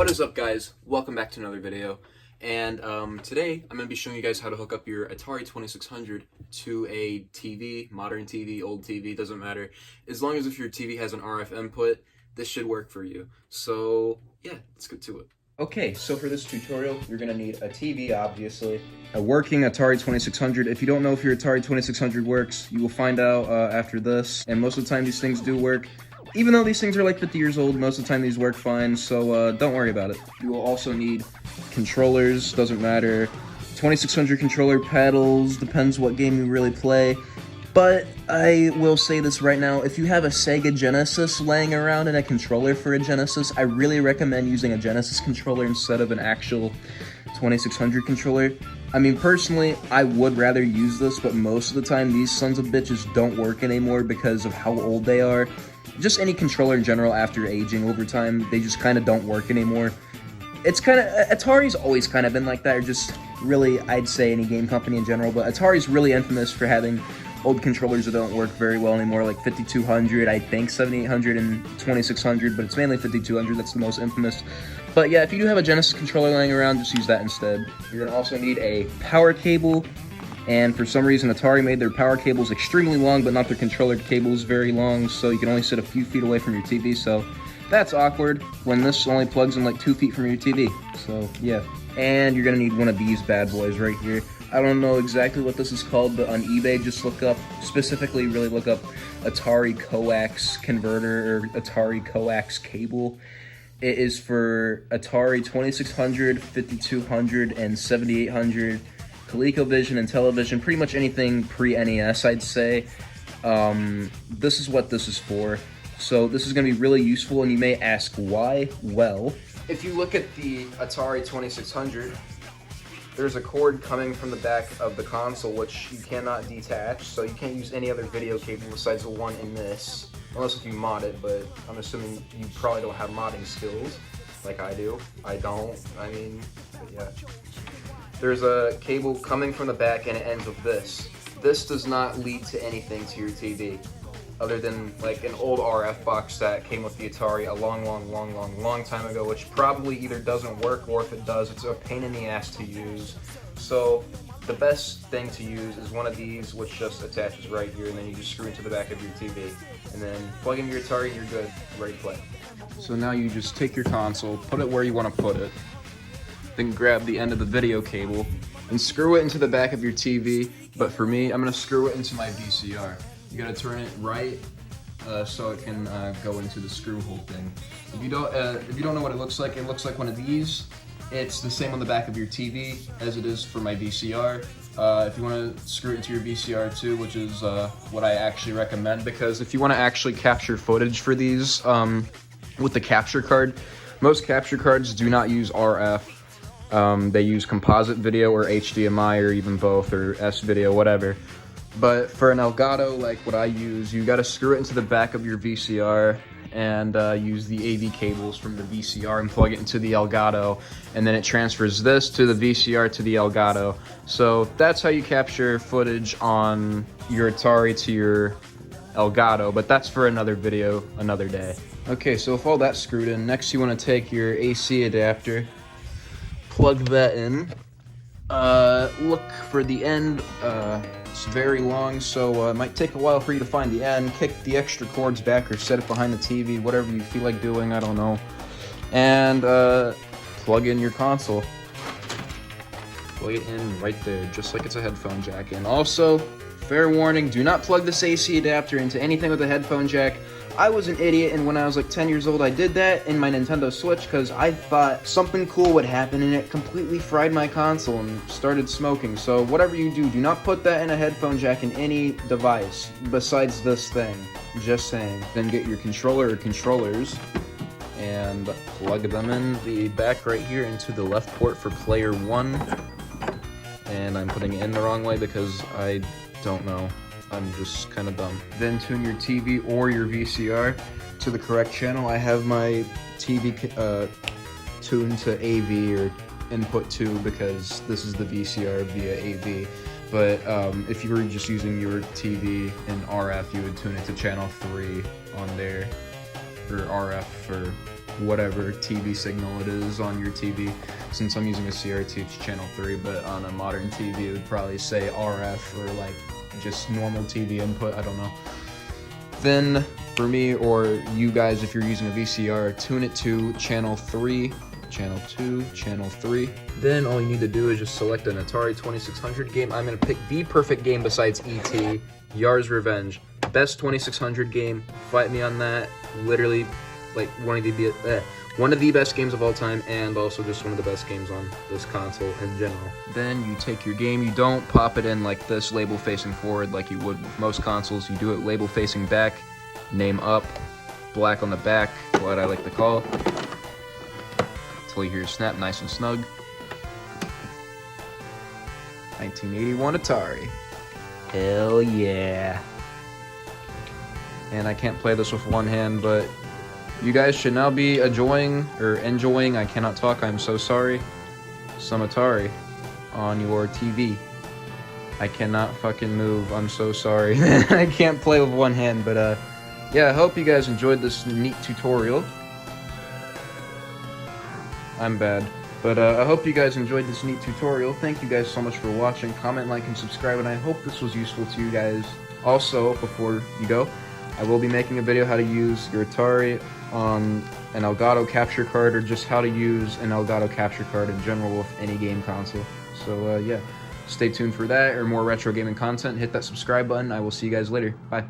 What is up, guys? Welcome back to another video. And today I'm going to be showing you guys how to hook up your Atari 2600 to a TV, modern TV, old TV, doesn't matter. As long as if your TV has an RF input, this should work for you. So yeah, let's get to it. Okay, so for this tutorial, you're going to need a TV, obviously, a working Atari 2600. If you don't know if your Atari 2600 works, you will find out after this. And most of the time these things do work. Even though these things are like 50 years old, most of the time these work fine, so don't worry about it. You will also need controllers, doesn't matter. 2600 controller, paddles, depends what game you really play. But I will say this right now, if you have a Sega Genesis laying around and a controller for a Genesis, I really recommend using a Genesis controller instead of an actual 2600 controller. I mean, personally, I would rather use this, but most of the time these sons of bitches don't work anymore because of how old they are. Just any controller in general, after aging over time, they just kind of don't work anymore. It's kind of, Atari's always kind of been like that, or just really, I'd say any game company in general, but Atari's really infamous for having old controllers that don't work very well anymore, like 5200, I think 7800 and 2600, but it's mainly 5200, that's the most infamous. But yeah, if you do have a Genesis controller laying around, just use that instead. You're gonna also need a power cable. And for some reason, Atari made their power cables extremely long, but not their controller cables very long, so you can only sit a few feet away from your TV, so that's awkward when this only plugs in like 2 feet from your TV, so yeah. And you're gonna need one of these bad boys right here. I don't know exactly what this is called, but on eBay, just look up, specifically really look up Atari Coax converter, or Atari Coax cable. It is for Atari 2600, 5200, and 7800, ColecoVision and television, pretty much anything pre-NES, I'd say. This is what this is for. So this is going to be really useful, and you may ask why. Well, if you look at the Atari 2600, there's a cord coming from the back of the console, which you cannot detach, so you can't use any other video cable besides the one in this, unless if you mod it, but I'm assuming you probably don't have modding skills, like I do. I don't, I mean, but yeah. There's a cable coming from the back and it ends with this. This does not lead to anything to your TV, other than like an old RF box that came with the Atari a long time ago, which probably either doesn't work, or if it does, it's a pain in the ass to use. So the best thing to use is one of these, which just attaches right here, and then you just screw into the back of your TV. And then plug in your Atari and you're good, ready to play. So now you just take your console, put it where you want to put it, then grab the end of the video cable and screw it into the back of your TV. But for me, I'm gonna screw it into my VCR. You gotta turn it right so it can go into the screw hole thing. If you don't know what it looks like one of these. It's the same on the back of your TV as it is for my VCR. If you want to screw it into your VCR too, which is what I actually recommend, because if you want to actually capture footage for these with the capture card, most capture cards do not use RF. They use composite video or HDMI or even both, or S-video, whatever. But for an Elgato, like what I use, you gotta screw it into the back of your VCR and use the AV cables from the VCR and plug it into the Elgato, and then it transfers this to the VCR to the Elgato. So that's how you capture footage on your Atari to your Elgato, but that's for another video, another day. Okay, so with all that screwed in, next you wanna take your AC adapter, plug that in, look for the end, it's very long, so it might take a while for you to find the end. Kick the extra cords back or set it behind the TV, whatever you feel like doing, I don't know. And plug in your console. Plug it in right there, just like it's a headphone jack. And also, fair warning, do not plug this AC adapter into anything with a headphone jack. I was an idiot, and when I was like 10 years old, I did that in my Nintendo Switch because I thought something cool would happen, and it completely fried my console and started smoking. So whatever you do, do not put that in a headphone jack in any device besides this thing. Just saying. Then get your controller or controllers and plug them in the back right here into the left port for player 1. And I'm putting it in the wrong way because I don't know. I'm just kind of dumb. Then tune your TV or your VCR to the correct channel. I have my TV tuned to AV or input 2 because this is the VCR via AV. But if you were just using your TV in RF, you would tune it to channel 3 on there, or RF for whatever TV signal it is on your TV. Since I'm using a CRT, it's channel 3, but on a modern TV it would probably say RF or like just normal TV input, I don't know. Then for me or you guys, if you're using a VCR, tune it to channel 3, channel 2, channel 3. Then all you need to do is just select an Atari 2600 game. I'm gonna pick the perfect game besides E.T., Yar's Revenge. Best 2600 game, fight me on that. Literally, like one of the best games of all time, and also just one of the best games on this console in general. Then you take your game, you don't pop it in like this, label facing forward like you would with most consoles. You do it label facing back, name up, black on the back, what I like to call, until you hear snap, nice and snug. 1981 Atari. Hell yeah. And I can't play this with one hand, but you guys should now be enjoying, I cannot talk, I'm so sorry, some Atari on your TV. I cannot fucking move, I'm so sorry. I can't play with one hand, but yeah, I hope you guys enjoyed this neat tutorial. I'm bad. But I hope you guys enjoyed this neat tutorial. Thank you guys so much for watching. Comment, like, and subscribe, and I hope this was useful to you guys. Also, before you go, I will be making a video how to use your Atari on an Elgato capture card, or just how to use an Elgato capture card in general with any game console. So yeah, stay tuned for that or more retro gaming content. Hit that subscribe button. I will see you guys later. Bye.